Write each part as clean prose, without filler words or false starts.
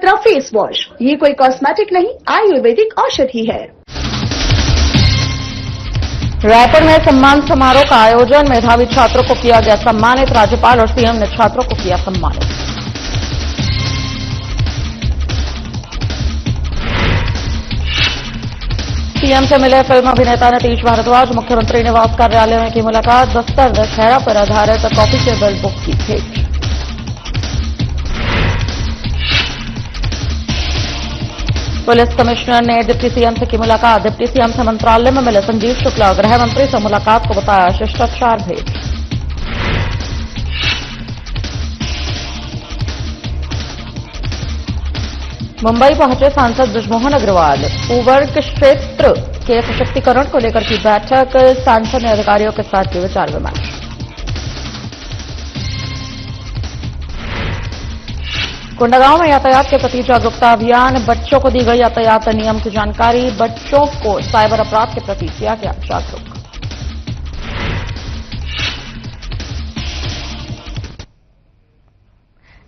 पवित्रा face wash, ये कोई cosmetic नहीं, आयुर्वेदिक औषधि है। रायपुर में सम्मान समारोह का आयोजन, मेधावी छात्रों को किया गया सम्मानित। राज्यपाल और सीएम ने छात्रों को किया सम्मानित। सीएम से मिले फिल्म अभिनेता नीतीश भारद्वाज, मुख्यमंत्री निवास कार्यालय में की मुलाकात। बस्तर दशहरा पर आधारित कॉफी टेबल बुक की भेंट। पुलिस कमिश्नर ने डिप्टी सीएम से की मुलाकात। डिप्टी सीएम से मंत्रालय में मिले संजीव शुक्ला, गृह मंत्री से मुलाकात को बताया शिष्टाचार भेंट। मुंबई पहुंचे सांसद बृजमोहन अग्रवाल, उवर्ग क्षेत्र के सशक्तिकरण को लेकर की बैठक। सांसद ने अधिकारियों के साथ की विचार विमर्श। कोंडागांव में यातायात के प्रति जागरूकता अभियान, बच्चों को दी गई यातायात नियम की जानकारी। बच्चों को साइबर अपराध के प्रति किया गया जागरूक।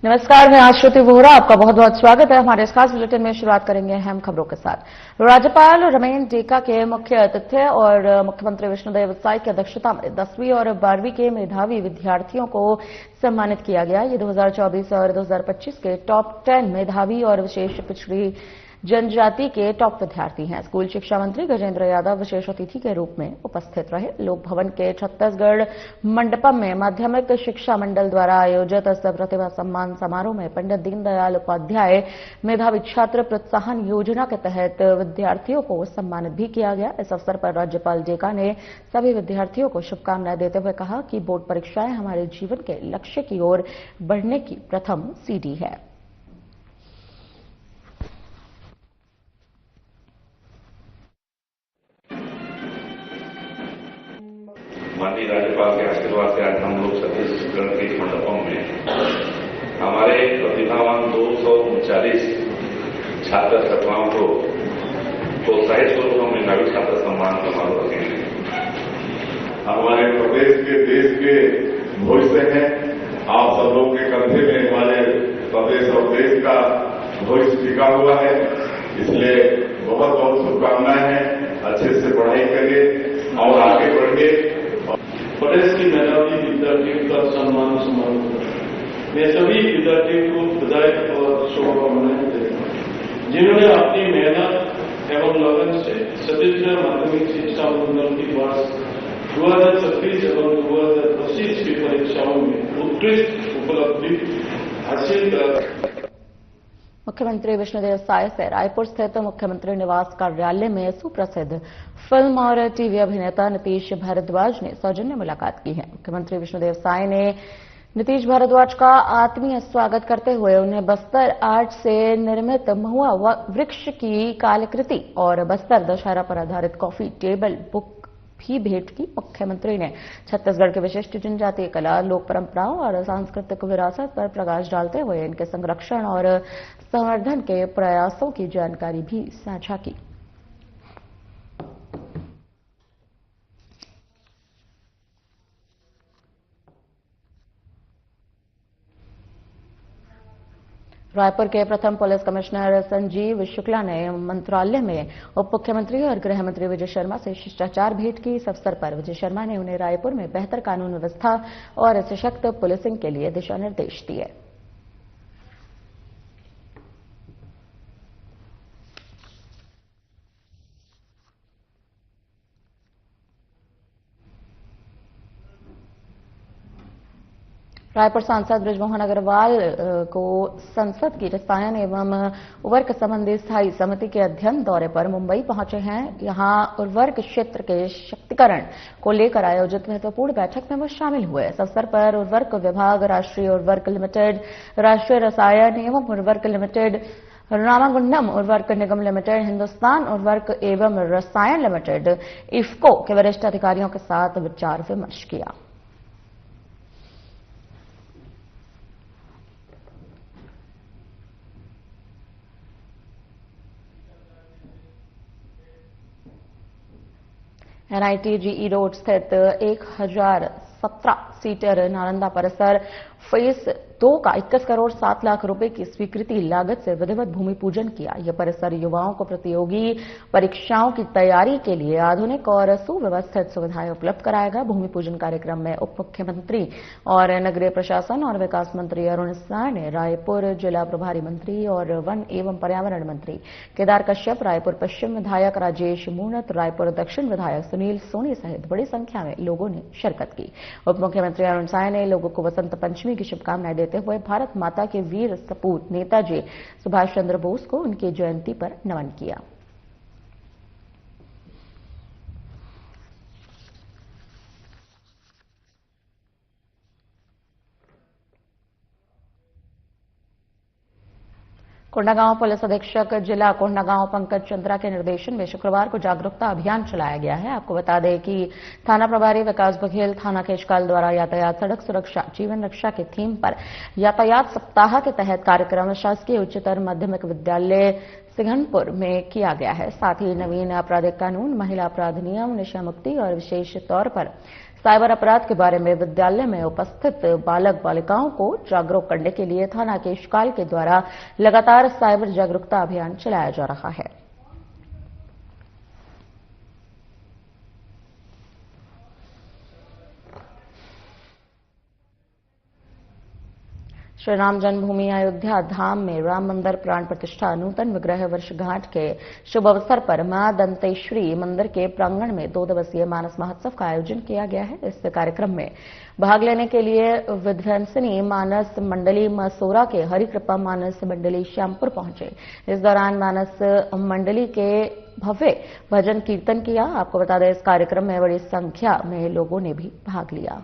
नमस्कार, मैं आश्रुति वोहरा, आपका बहुत बहुत स्वागत है। हमारे इस खास बुलेटिन में शुरुआत करेंगे अहम खबरों के साथ। राज्यपाल रमेन डेका के मुख्य अतिथि और मुख्यमंत्री विष्णुदेव साय की अध्यक्षता में 10वीं और 12वीं के मेधावी विद्यार्थियों को सम्मानित किया गया। ये 2024 और 2025 के टॉप 10 मेधावी और विशेष पिछड़ी जनजाति के टॉप विद्यार्थी हैं। स्कूल शिक्षा मंत्री गजेंद्र यादव विशेष अतिथि के रूप में उपस्थित रहे। लोक भवन के छत्तीसगढ़ मंडपम में माध्यमिक शिक्षा मंडल द्वारा आयोजित इस प्रतिभा सम्मान समारोह में पंडित दीनदयाल उपाध्याय मेधावी छात्र प्रोत्साहन योजना के तहत विद्यार्थियों को सम्मानित भी किया गया। इस अवसर पर राज्यपाल डेका ने सभी विद्यार्थियों को शुभकामनाएं देते हुए कहा कि बोर्ड परीक्षाएं हमारे जीवन के लक्ष्य की ओर बढ़ने की प्रथम सीढ़ी है। माननीय राज्यपाल के आशीर्वाद से आज हम लोग छत्तीसगढ़ के मंडपम में हमारे प्रतिभावान 239 छात्र छात्राओं को प्रोत्साहित स्वरूप हम मेधावी छात्र सम्मान समारोह रखेंगे। हमारे प्रदेश के देश के भविष्य हैं। आप सब लोग के कंधे में हमारे प्रदेश और देश का भविष्य टिका हुआ है, इसलिए बहुत बहुत शुभकामनाएं हैं। अच्छे से पढ़ाई करिए और आगे बढ़िए। प्रदेश की मेधावी विद्यार्थियों का सम्मान समारोह, मैं सभी विद्यार्थियों को बधाई और शुभकामनाएं देता हूं, जिन्होंने अपनी मेहनत एवं लगन से छत्तीसगढ़ माध्यमिक शिक्षा मंडल की वर्ष 2026 एवं 2025 की परीक्षाओं में उत्कृष्ट उपलब्धि हासिल कर। मुख्यमंत्री विष्णुदेव साय से रायपुर स्थित मुख्यमंत्री निवास कार्यालय में सुप्रसिद्ध फिल्म और टीवी अभिनेता नीतीश भारद्वाज ने सौजन्य मुलाकात की है। मुख्यमंत्री विष्णुदेव साय ने नीतीश भारद्वाज का आत्मीय स्वागत करते हुए उन्हें बस्तर आर्ट से निर्मित महुआ वृक्ष की कलाकृति और बस्तर दशहरा पर आधारित कॉफी टेबल बुक भी भेंट की। मुख्यमंत्री ने छत्तीसगढ़ के विशिष्ट जनजातीय कला, लोक परंपराओं और सांस्कृतिक विरासत पर प्रकाश डालते हुए इनके संरक्षण और संवर्धन के प्रयासों की जानकारी भी साझा की। रायपुर के प्रथम पुलिस कमिश्नर संजीव शुक्ला ने मंत्रालय में उप मुख्यमंत्री और गृह मंत्री विजय शर्मा से शिष्टाचार भेंट की। इस अवसर पर विजय शर्मा ने उन्हें रायपुर में बेहतर कानून व्यवस्था और सशक्त पुलिसिंग के लिए दिशा निर्देश दिए। रायपुर सांसद बृजमोहन अग्रवाल को संसद की रसायन एवं उर्वरक संबंधी स्थायी समिति के अध्ययन दौरे पर मुंबई पहुंचे हैं। यहां उर्वरक क्षेत्र के शक्तिकरण को लेकर आयोजित महत्वपूर्ण बैठक में वो शामिल हुए। इस अवसर पर उर्वरक विभाग, राष्ट्रीय उर्वरक लिमिटेड, राष्ट्रीय रसायन एवं उर्वरक लिमिटेड, रामागुंडम उर्वरक निगम लिमिटेड, हिंदुस्तान उर्वरक एवं रसायन लिमिटेड, इफ्को के वरिष्ठ अधिकारियों के साथ विचार विमर्श किया। एनआईटी जीई रोड स्थित 1017 सीटर नालंदा परिसर फेज 2 का 21 करोड़ 7 लाख रुपए की स्वीकृति लागत से विधिवत भूमि पूजन किया। यह परिसर युवाओं को प्रतियोगी परीक्षाओं की तैयारी के लिए आधुनिक और सुव्यवस्थित सुविधाएं उपलब्ध कराएगा। भूमि पूजन कार्यक्रम में उप मुख्यमंत्री और नगरीय प्रशासन और विकास मंत्री अरुण साय ने रायपुर जिला प्रभारी मंत्री और वन एवं पर्यावरण मंत्री केदार कश्यप, रायपुर पश्चिम विधायक राजेश मूणत, रायपुर दक्षिण विधायक सुनील सोनी सहित बड़ी संख्या में लोगों ने शिरकत की। उप मुख्यमंत्री अरुण साय ने लोगों को वसंत पंचमी की शुभकामनाएं देते हुए भारत माता के वीर सपूत नेताजी सुभाष चंद्र बोस को उनकी जयंती पर नमन किया। कोंडागांव पुलिस अधीक्षक जिला कोंडागांव पंकज चंद्रा के निर्देशन में शुक्रवार को जागरूकता अभियान चलाया गया है। आपको बता दें कि थाना प्रभारी विकास बघेल, थाना केशकाल द्वारा यातायात सड़क सुरक्षा जीवन रक्षा के थीम पर यातायात सप्ताह के तहत कार्यक्रम शासकीय उच्चतर माध्यमिक विद्यालय सिंघनपुर में किया गया है। साथ ही नवीन आपराधिक कानून, महिला अपराध नियम, नशा मुक्ति और विशेष तौर पर साइबर अपराध के बारे में विद्यालय में उपस्थित बालक बालिकाओं को जागरूक करने के लिए थाना केशकाल के द्वारा लगातार साइबर जागरूकता अभियान चलाया जा रहा है। श्री राम जन्मभूमि अयोध्या धाम में राम मंदिर प्राण प्रतिष्ठा नूतन विग्रह वर्षगांठ के शुभ अवसर पर मां दंतेश्वरी मंदिर के प्रांगण में 2 दिवसीय मानस महोत्सव का आयोजन किया गया है। इस कार्यक्रम में भाग लेने के लिए विध्वंसनी मानस मंडली मसोरा के हरिकृपा मानस मंडली श्यामपुर पहुंचे। इस दौरान मानस मंडली के भव्य भजन कीर्तन किया। आपको बता दें, इस कार्यक्रम में बड़ी संख्या में लोगों ने भी भाग लिया।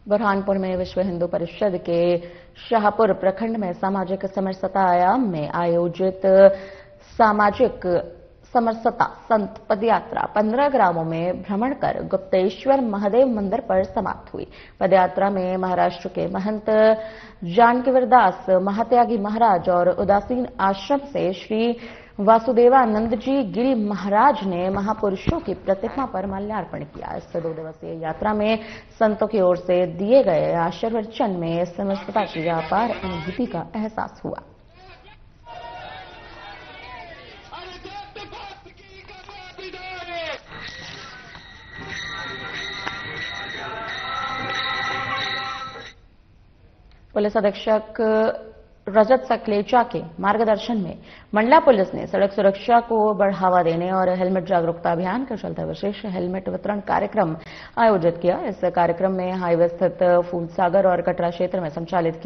बुरहानपुर में विश्व हिंदू परिषद के शाहपुर प्रखंड में सामाजिक समरसता आयाम में आयोजित सामाजिक समरसता संत पदयात्रा 15 ग्रामों में भ्रमण कर गुप्तेश्वर महादेव मंदिर पर समाप्त हुई। पदयात्रा में महाराष्ट्र के महंत जानकीवीरदास महात्यागी महाराज और उदासीन आश्रम से श्री वासुदेवानंद जी गिरी महाराज ने महापुरुषों की प्रतिमा पर माल्यार्पण किया। इस 2 दिवसीय यात्रा में संतों की ओर से दिए गए आशीर्वचन में समरसता की अपार अनुभूति का एहसास हुआ। पुलिस अधीक्षक रजत सकलेचा के मार्गदर्शन में मंडला पुलिस ने सड़क सुरक्षा को बढ़ावा देने और हेलमेट जागरूकता अभियान के चलते विशेष हेलमेट वितरण कार्यक्रम आयोजित किया। इस कार्यक्रम में हाईवे स्थित फूलसागर और कटरा क्षेत्र में संचालित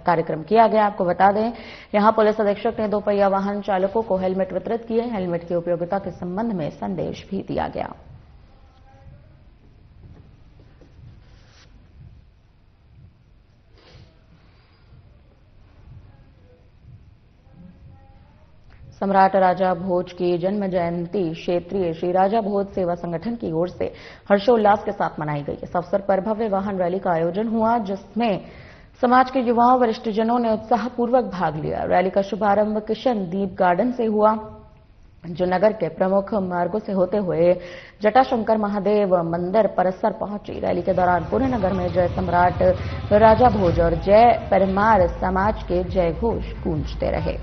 कार्यक्रम किया गया। आपको बता दें, यहां पुलिस अधीक्षक ने 2 पहिया वाहन चालकों को हेलमेट वितरित किए। हेलमेट की उपयोगिता के संबंध में संदेश भी दिया गया। सम्राट राजा भोज की जन्म जयंती क्षेत्रीय श्री राजा भोज सेवा संगठन की ओर से हर्षोल्लास के साथ मनाई गई। इस अवसर पर भव्य वाहन रैली का आयोजन हुआ, जिसमें समाज के युवाओं वरिष्ठजनों ने उत्साहपूर्वक भाग लिया। रैली का शुभारंभ किशन दीप गार्डन से हुआ, जो नगर के प्रमुख मार्गों से होते हुए जटाशंकर महादेव मंदिर परिसर पहुंची। रैली के दौरान पूरे नगर में जय सम्राट राजा भोज और जय परमार समाज के जय घोष गूंजते रहे।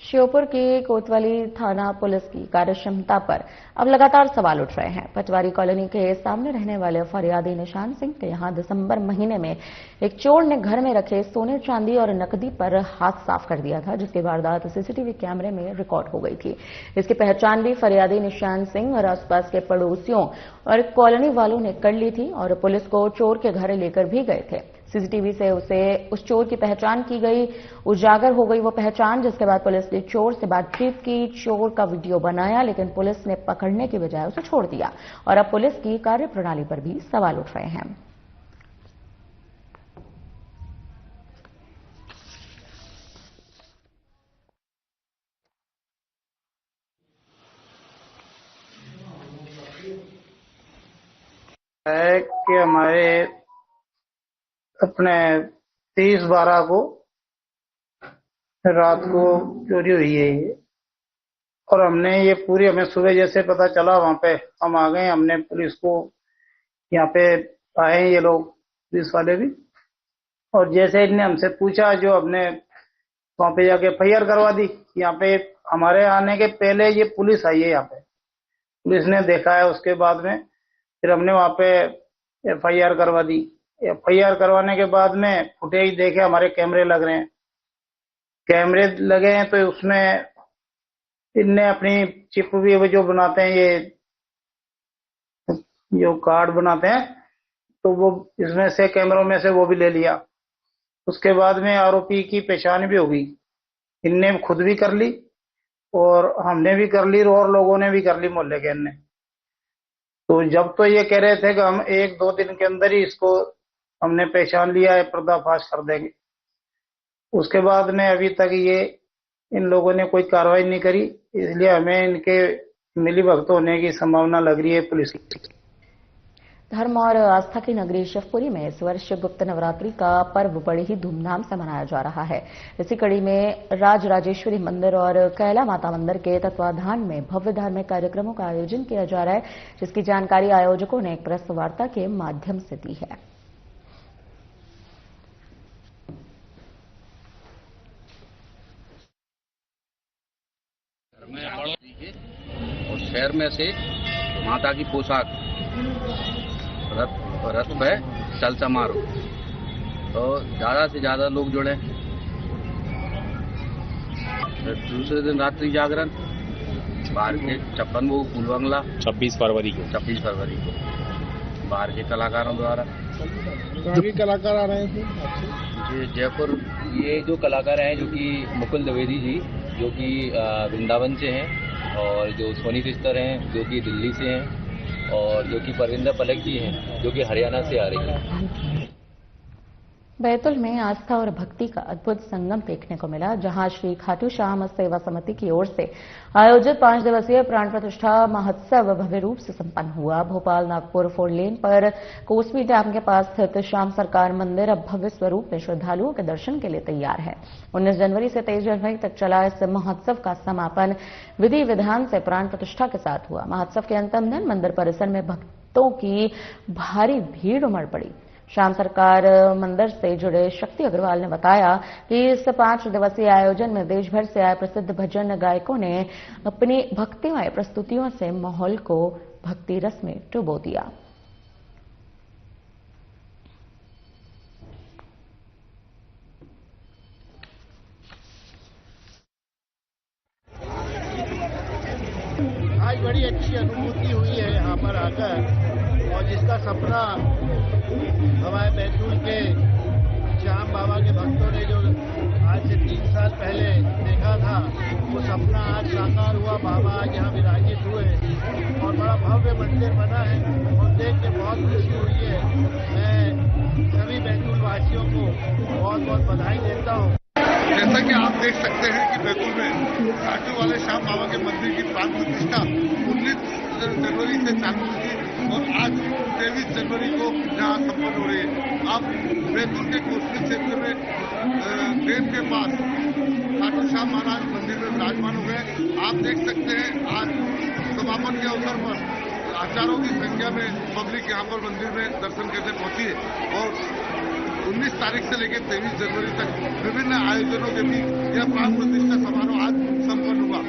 श्योपुर की कोतवाली थाना पुलिस की कार्यक्षमता पर अब लगातार सवाल उठ रहे हैं। पटवारी कॉलोनी के सामने रहने वाले फरियादी निशान सिंह के यहां दिसंबर महीने में एक चोर ने घर में रखे सोने, चांदी और नकदी पर हाथ साफ कर दिया था, जिसकी वारदात सीसीटीवी कैमरे में रिकॉर्ड हो गई थी। इसकी पहचान भी फरियादी निशान सिंह और आसपास के पड़ोसियों और कॉलोनी वालों ने कर ली थी और पुलिस को चोर के घर लेकर भी गए थे। सीसीटीवी से उस चोर की पहचान की गई, उजागर हो गई वो पहचान, जिसके बाद पुलिस ने चोर से बातचीत की, चोर का वीडियो बनाया, लेकिन पुलिस ने पकड़ने की बजाय उसे छोड़ दिया और अब पुलिस की कार्यप्रणाली पर भी सवाल उठ रहे हैं। है कि हमारे अपने 30/12 को रात को चोरी हुई है ये, और हमने ये पूरी, हमें सुबह जैसे पता चला वहां पे हम आ गए। हमने पुलिस को यहाँ पे आए ये लोग पुलिस वाले भी, और जैसे इनने हमसे पूछा जो हमने वहां पे जाके FIR करवा दी। यहाँ पे हमारे आने के पहले ये पुलिस आई है, यहाँ पे पुलिस ने देखा है, उसके बाद में फिर हमने वहां पे FIR करवा दी। FIR करवाने के बाद में फुटेज देखे, हमारे कैमरे लग रहे हैं, कैमरे लगे हैं तो उसमें इनने अपनी चिप भी जो बनाते हैं, ये जो कार्ड बनाते हैं, तो वो इसमें से कैमरों में से वो भी ले लिया। उसके बाद में आरोपी की पहचान भी होगी, इनने खुद भी कर ली और हमने भी कर ली और लोगों ने भी कर ली मोहल्ले के ने। तो जब तो ये कह रहे थे कि हम 1-2 दिन के अंदर ही इसको हमने पहचान लिया है, पर्दाफाश कर देंगे, उसके बाद में अभी तक ये इन लोगों ने कोई कार्रवाई नहीं करी, इसलिए हमें इनके मिलीभगत होने की संभावना लग रही है पुलिस की। धर्म और आस्था की नगरी शिवपुरी में इस वर्ष गुप्त नवरात्रि का पर्व बड़ी ही धूमधाम से मनाया जा रहा है। इसी कड़ी में राजराजेश्वरी मंदिर और कैला माता मंदिर के तत्वाधान में भव्य धार्मिक कार्यक्रमों का आयोजन किया जा रहा है, जिसकी जानकारी आयोजकों ने एक प्रेस वार्ता के माध्यम से दी है। और शहर में से माता की पोशाक, रथ पे चल समारोह, तो ज्यादा से ज्यादा लोग जुड़े। दूसरे दिन रात्रि जागरण, बाहर के 56 भोग फूल बंगला 26 फरवरी को बाहर के कलाकारों द्वारा। जो भी कलाकार आ रहे थे जी जयपुर, ये जो कलाकार हैं जो कि मुकुल द्विवेदी जी जो कि वृंदावन से हैं, और जो सोनी किस्तर हैं जो कि दिल्ली से हैं, और जो कि परविंदर पलक जी हैं जो कि हरियाणा से आ रही हैं। बैतूल में आस्था और भक्ति का अद्भुत संगम देखने को मिला, जहां श्री खाटू श्याम सेवा समिति की ओर से आयोजित 5 दिवसीय प्राण प्रतिष्ठा महोत्सव भव्य रूप से संपन्न हुआ। भोपाल नागपुर 4 लेन पर कोसवी डैम के पास स्थित श्याम सरकार मंदिर अब भव्य स्वरूप में श्रद्धालुओं के दर्शन के लिए तैयार है। 19 जनवरी से 23 जनवरी तक चला इस महोत्सव का समापन विधि विधान से प्राण प्रतिष्ठा के साथ हुआ। महोत्सव के अंतिम दिन मंदिर परिसर में भक्तों की भारी भीड़ उमड़ पड़ी। श्याम सरकार मंदिर से जुड़े शक्ति अग्रवाल ने बताया कि इस 5 दिवसीय आयोजन में देश भर से आए प्रसिद्ध भजन गायकों ने अपनी भक्तिमय प्रस्तुतियों से माहौल को भक्ति रस में डुबो दिया। आज बड़ी अच्छी अनुभूति हुई है यहाँ पर आकर, और जिसका सपना हमारे बैतूल के श्याम बाबा के भक्तों ने जो आज से 3 साल पहले देखा था, वो सपना आज साकार हुआ। बाबा आज यहाँ विराजित हुए और बड़ा भव्य मंदिर बना है और देख के बहुत खुशी हुई है। मैं सभी बैतूल वासियों को बहुत बहुत बधाई देता हूँ। जैसा कि आप देख सकते हैं कि बैतूल में खाटू वाले श्याम बाबा के मंदिर की प्राण प्रतिष्ठा 19 जनवरी से चालू हुई और आज 23 जनवरी को यहाँ संपन्न हो रही है। आप बैतूल के कोसवी क्षेत्र में ट्रेन के पास खाटू श्याम महाराज मंदिर में विराजमान हो गए। आप देख सकते हैं आज समापन के अवसर पर हजारों की संख्या में पब्लिक यहाँ पर मंदिर में दर्शन करने पहुंची है और 19 तारीख से लेकर 23 जनवरी तक विभिन्न आयोजनों के बीच यह प्राण प्रतिष्ठा समारोह आज संपन्न हुआ।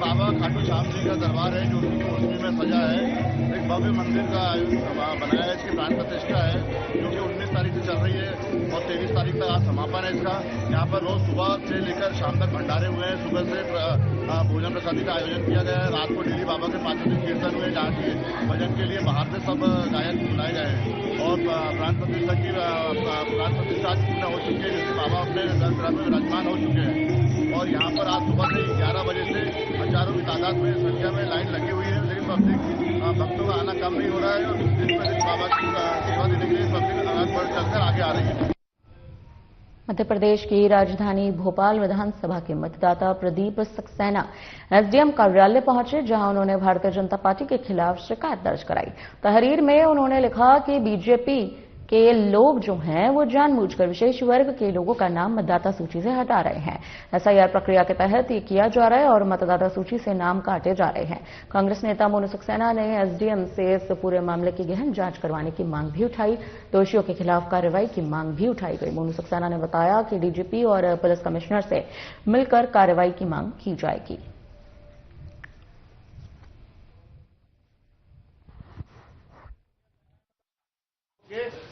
बाबा खाटू श्याम जी का दरबार है जो कोसवी में सजा है। एक भव्य मंदिर का बनाया है। इसकी प्राण प्रतिष्ठा है जो कि 19 तारीख से चल रही है और 23 तारीख तक आज समापन है इसका। यहाँ पर रोज सुबह से लेकर शाम तक भंडारे हुए हैं। सुबह से भोजन प्रसादी का आयोजन किया गया है। रात को दिल्ली बाबा के 5 दिन कीर्तन हुए, जहाँ की भजन के लिए बाहर से सब गायक बुलाए गए हैं और प्राण प्रतिष्ठा आज पूर्ण हो चुकी है, जिससे बाबा अपने गर्भगृह में विराजमान हो चुके हैं। और यहाँ पर आज सुबह से 11 बजे से हजारों की तादाद में संख्या में लाइन लगी हुई है, लेकिन पब्लिक भक्तों का आना कम नहीं हो रहा है और दिन पर दिन बाबा की सेवा देने के लिए पब्लिक बढ़ चलकर आगे आ रही है। मध्य प्रदेश की राजधानी भोपाल विधानसभा के मतदाता प्रदीप सक्सेना एसडीएम कार्यालय पहुंचे, जहां उन्होंने भारतीय जनता पार्टी के खिलाफ शिकायत दर्ज कराई। तहरीर में उन्होंने लिखा कि बीजेपी के लोग जो हैं वो जानबूझकर विशेष वर्ग के लोगों का नाम मतदाता सूची से हटा रहे हैं। एसआईआर प्रक्रिया के तहत ये किया जा रहा है और मतदाता सूची से नाम काटे जा रहे हैं। कांग्रेस नेता मोनू सक्सेना ने एसडीएम से इस पूरे मामले की गहन जांच करवाने की मांग भी उठाई। दोषियों के खिलाफ कार्रवाई की मांग भी उठाई गई। मोनू सक्सेना ने बताया कि डीजीपी और पुलिस कमिश्नर से मिलकर कार्रवाई की मांग की जाएगी।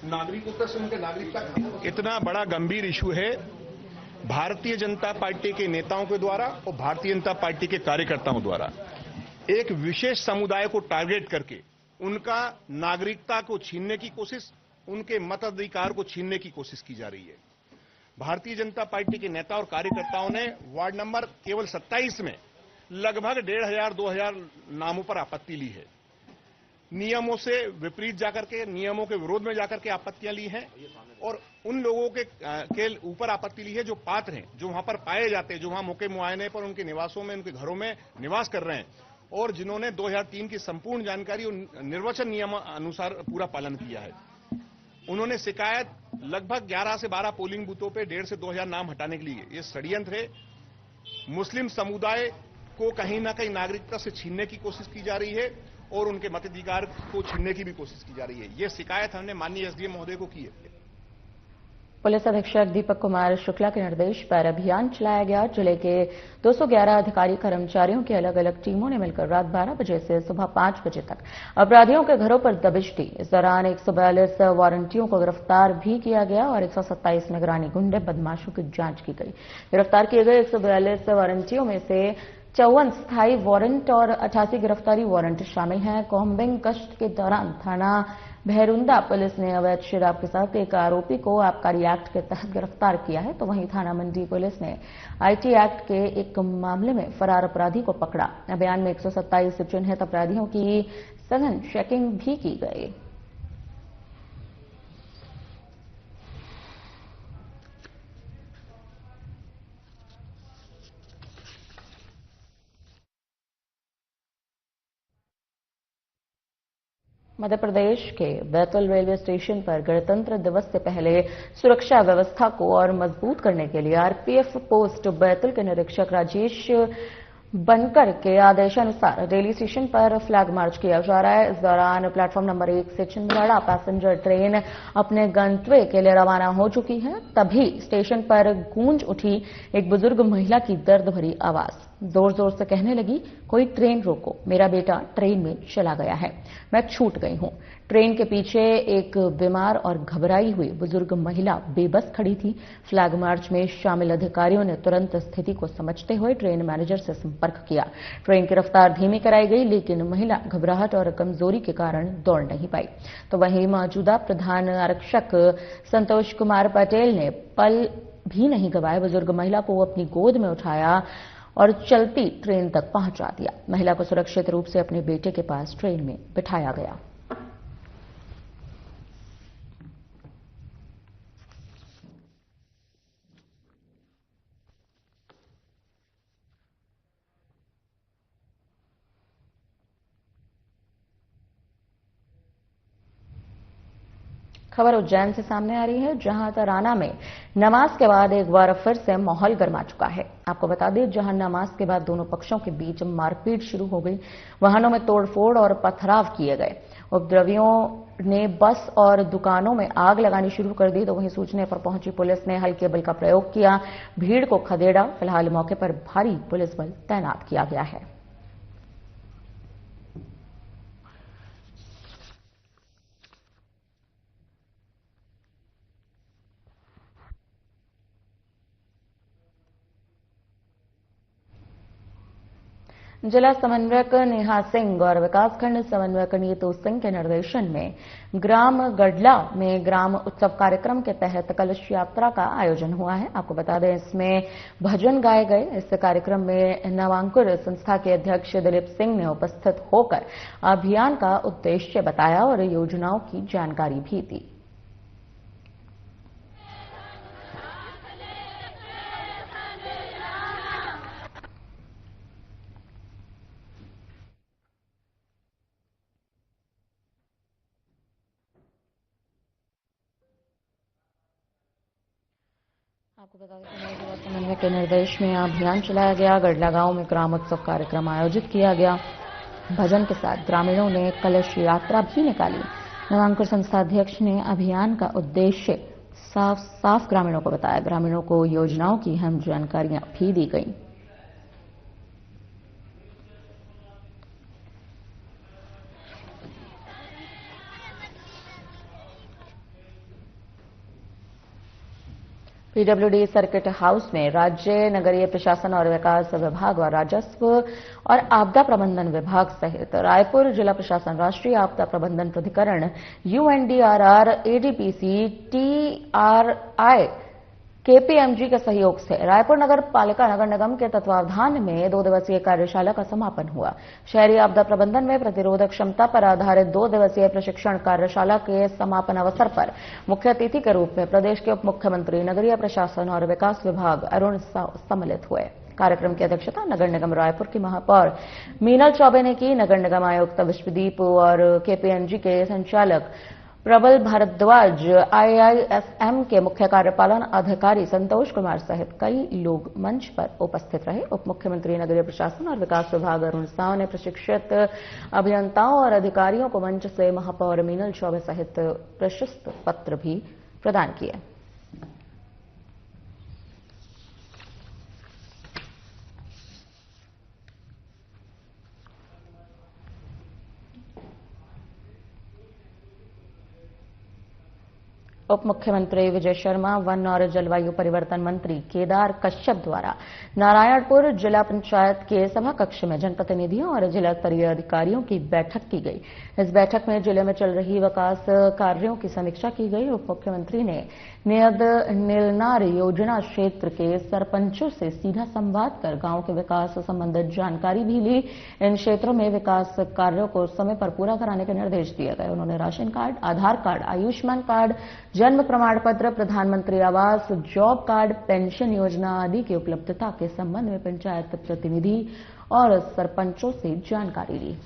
नागरिकों से उनके नागरिकता इतना बड़ा गंभीर इशू है भारतीय जनता पार्टी के नेताओं के द्वारा और भारतीय जनता पार्टी के कार्यकर्ताओं द्वारा एक विशेष समुदाय को टारगेट करके उनका नागरिकता को छीनने की कोशिश, उनके मताधिकार को छीनने की कोशिश की जा रही है। भारतीय जनता पार्टी के नेता और कार्यकर्ताओं ने वार्ड नंबर केवल 27 में लगभग 1500-2000 नामों पर आपत्ति ली है। नियमों से विपरीत जाकर के, नियमों के विरोध में जाकर के आपत्तियां ली हैं और उन लोगों के ऊपर आपत्ति ली है जो पात्र हैं, जो वहां पर पाए जाते हैं, जो वहां मौके मुआयने पर उनके निवासों में, उनके घरों में निवास कर रहे हैं और जिन्होंने 2003 की संपूर्ण जानकारी और निर्वाचन नियम अनुसार पूरा पालन किया है। उन्होंने शिकायत लगभग 11 से 12 पोलिंग बूथों पे 1500 से 2000 नाम हटाने के लिए। ये षड्यंत्र है। मुस्लिम समुदाय को कहीं ना कहीं नागरिकता से छीनने की कोशिश की जा रही है और उनके मताधिकार को छीनने की भी कोशिश की जा रही है। ये शिकायत हमने माननीय एसडीएम महोदय को की है। पुलिस अधीक्षक दीपक कुमार शुक्ला के निर्देश पर अभियान चलाया गया। जिले के 211 अधिकारी कर्मचारियों की अलग अलग टीमों ने मिलकर रात 12 बजे से सुबह 5 बजे तक अपराधियों के घरों पर दबिश दी। इस दौरान 142 वारंटियों को गिरफ्तार भी किया गया और 127 निगरानी गुंडे बदमाशों की जांच की गई। गिरफ्तार किए गए 142 वारंटियों में से 54 स्थायी वारंट और 88 गिरफ्तारी वारंट शामिल हैं। कॉम्बिंग गश्त के दौरान थाना भैरुंदा पुलिस ने अवैध शराब के साथ एक आरोपी को आबकारी एक्ट के तहत गिरफ्तार किया है, तो वहीं थाना मंडी पुलिस ने आईटी एक्ट के एक मामले में फरार अपराधी को पकड़ा। अभियान में 127 चिन्हित अपराधियों की सघन चेकिंग भी की गई। मध्य प्रदेश के बैतूल रेलवे स्टेशन पर गणतंत्र दिवस से पहले सुरक्षा व्यवस्था को और मजबूत करने के लिए आरपीएफ पोस्ट बैतूल के निरीक्षक राजेश बनकर के आदेशानुसार रेलवे स्टेशन पर फ्लैग मार्च किया जा रहा है। इस दौरान प्लेटफॉर्म नंबर 1 से छिंदवाड़ा पैसेंजर ट्रेन अपने गंतव्य के लिए रवाना हो चुकी है। तभी स्टेशन पर गूंज उठी एक बुजुर्ग महिला की दर्द भरी आवाज। जोर जोर से कहने लगी, कोई ट्रेन रोको, मेरा बेटा ट्रेन में चला गया है, मैं छूट गई हूं। ट्रेन के पीछे एक बीमार और घबराई हुई बुजुर्ग महिला बेबस खड़ी थी। फ्लैग मार्च में शामिल अधिकारियों ने तुरंत स्थिति को समझते हुए ट्रेन मैनेजर से संपर्क किया। ट्रेन की रफ्तार धीमी कराई गई, लेकिन महिला घबराहट और कमजोरी के कारण दौड़ नहीं पाई। तो वहीं मौजूदा प्रधान आरक्षक संतोष कुमार पटेल ने पल भी नहीं गवाए, बुजुर्ग महिला को अपनी गोद में उठाया और चलती ट्रेन तक पहुंचा दिया। महिला को सुरक्षित रूप से अपने बेटे के पास ट्रेन में बिठाया गया। खबर उज्जैन से सामने आ रही है, जहां तराना में नमाज के बाद एक बार फिर से माहौल गर्मा चुका है। आपको बता दें, जहां नमाज के बाद दोनों पक्षों के बीच मारपीट शुरू हो गई, वाहनों में तोड़फोड़ और पथराव किए गए। उपद्रवियों ने बस और दुकानों में आग लगानी शुरू कर दी, तो वहीं सूचने पर पहुंची पुलिस ने हल्के बल का प्रयोग किया, भीड़ को खदेड़ा। फिलहाल मौके पर भारी पुलिस बल तैनात किया गया है। जिला समन्वयक नेहा सिंह और विकासखंड समन्वयक नीतू सिंह के निर्देशन में ग्राम गडला में ग्राम उत्सव कार्यक्रम के तहत कलश यात्रा का आयोजन हुआ है। आपको बता दें, इसमें भजन गाए गए। इस कार्यक्रम में नवांकुर संस्था के अध्यक्ष दिलीप सिंह ने उपस्थित होकर अभियान का उद्देश्य बताया और योजनाओं की जानकारी भी दी। आपको बता दें कि जिला समन्वय के निर्देश में अभियान चलाया गया। गडला गांव में ग्राम उत्सव कार्यक्रम आयोजित किया गया। भजन के साथ ग्रामीणों ने कलश यात्रा भी निकाली। नवांकुर संस्था अध्यक्ष ने अभियान का उद्देश्य साफ ग्रामीणों को बताया। ग्रामीणों को योजनाओं की अहम जानकारियां भी दी गई। पीडब्ल्यूडी सर्किट हाउस में राज्य नगरीय प्रशासन और विकास विभाग और राजस्व और आपदा प्रबंधन विभाग सहित रायपुर जिला प्रशासन, राष्ट्रीय आपदा प्रबंधन प्राधिकरण, यूएनडीआरआर, एडीपीसी, टीआरआई, केपीएमजी के सहयोग से रायपुर नगर पालिका नगर निगम के तत्वावधान में 2 दिवसीय कार्यशाला का समापन हुआ। शहरी आपदा प्रबंधन में प्रतिरोधक क्षमता पर आधारित 2 दिवसीय प्रशिक्षण कार्यशाला के समापन अवसर पर मुख्य अतिथि के रूप में प्रदेश के उप मुख्यमंत्री, नगरीय प्रशासन और विकास विभाग अरुण साव सम्मिलित हुए। कार्यक्रम की अध्यक्षता नगर निगम रायपुर की महापौर मीनल चौबे ने की। नगर निगम आयुक्त विश्वदीप और केपीएमजी के संचालक प्रबल भारद्वाज, आईआईएसएम के मुख्य कार्यपालन अधिकारी संतोष कुमार सहित कई लोग मंच पर उपस्थित रहे। उप मुख्यमंत्री, नगरीय प्रशासन और विकास विभाग अरुण साव ने प्रशिक्षित अभियंताओं और अधिकारियों को मंच से महापौर मीनल चौबे सहित प्रशस्ति पत्र भी प्रदान किए। उप मुख्यमंत्री विजय शर्मा, वन और जलवायु परिवर्तन मंत्री केदार कश्यप द्वारा नारायणपुर जिला पंचायत के सभा कक्ष में जनप्रतिनिधियों और जिला स्तरीय अधिकारियों की बैठक की गई। इस बैठक में जिले में चल रही विकास कार्यों की समीक्षा की गई। उप मुख्यमंत्री ने नियद नीलनार योजना क्षेत्र के सरपंचों से सीधा संवाद कर गांव के विकास संबंधित जानकारी भी ली। इन क्षेत्रों में विकास कार्यों को समय पर पूरा कराने के निर्देश दिए गए। उन्होंने राशन कार्ड, आधार कार्ड, आयुष्मान कार्ड, जन्म प्रमाण पत्र, प्रधानमंत्री आवास, जॉब कार्ड, पेंशन योजना आदि की उपलब्धता के संबंध में पंचायत प्रतिनिधि और सरपंचों से जानकारी ली।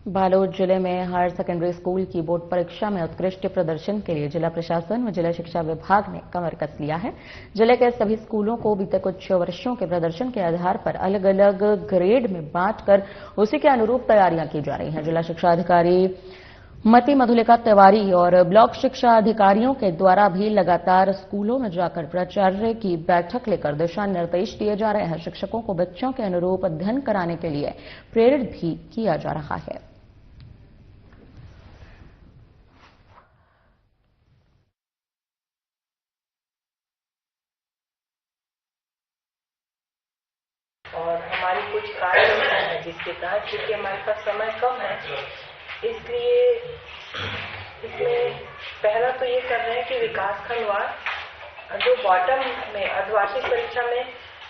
बालोद जिले में हायर सेकेंडरी स्कूल की बोर्ड परीक्षा में उत्कृष्ट प्रदर्शन के लिए जिला प्रशासन व जिला शिक्षा विभाग ने कमर कस लिया है। जिले के सभी स्कूलों को बीते कुछ वर्षों के प्रदर्शन के आधार पर अलग अलग ग्रेड में बांटकर उसी के अनुरूप तैयारियां की जा रही हैं। जिला शिक्षा अधिकारी मती मधुलिका तिवारी और ब्लॉक शिक्षा अधिकारियों के द्वारा भी लगातार स्कूलों में जाकर प्राचार्य की बैठक लेकर दिशा निर्देश दिए जा रहे हैं। शिक्षकों को बच्चों के अनुरूप अध्ययन कराने के लिए प्रेरित भी किया जा रहा है। और हमारी कुछ कार्य योजना है जिसके तहत, क्योंकि हमारे पास समय कम है, इसलिए इसमें पहला तो ये कर रहे हैं कि विकास खंडवार जो बॉटम में अर्धवार्षिक परीक्षा में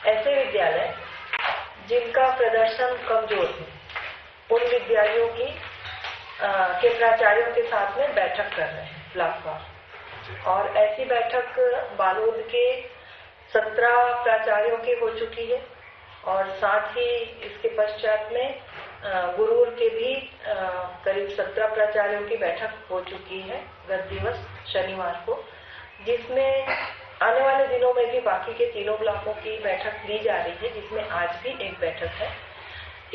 ऐसे विद्यालय जिनका प्रदर्शन कमजोर है, उन विद्यालयों की के प्राचार्यों के साथ में बैठक कर रहे हैं ब्लॉकवार। और ऐसी बैठक बालोद के 17 प्राचार्यों की हो चुकी है और साथ ही इसके पश्चात में गुरूर के भी करीब 17 प्राचार्यों की बैठक हो चुकी है गत दिवस शनिवार को, जिसमें आने वाले दिनों में भी बाकी के तीनों ब्लॉकों की बैठक ली जा रही है, जिसमें आज भी एक बैठक है।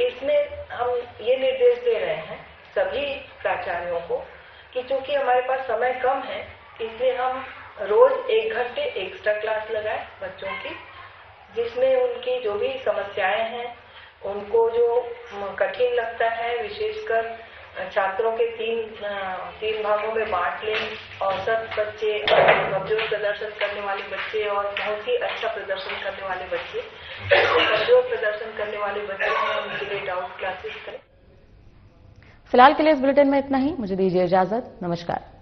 इसमें हम ये निर्देश दे रहे हैं सभी प्राचार्यों को कि चूंकि हमारे पास समय कम है, इसलिए हम रोज 1 घंटे एक्स्ट्रा क्लास लगाएं बच्चों की, जिसमें उनकी जो भी समस्याएं हैं, उनको जो कठिन लगता है, विशेषकर छात्रों के तीन भागों में बांट लें। औसत बच्चे, कमजोर प्रदर्शन करने वाले बच्चे और बहुत ही अच्छा प्रदर्शन करने वाले बच्चे। कमजोर प्रदर्शन करने वाले बच्चे हैं उनके लिए डाउट क्लासेस करें। फिलहाल के लिए इस बुलेटिन में इतना ही। मुझे दीजिए इजाजत। नमस्कार।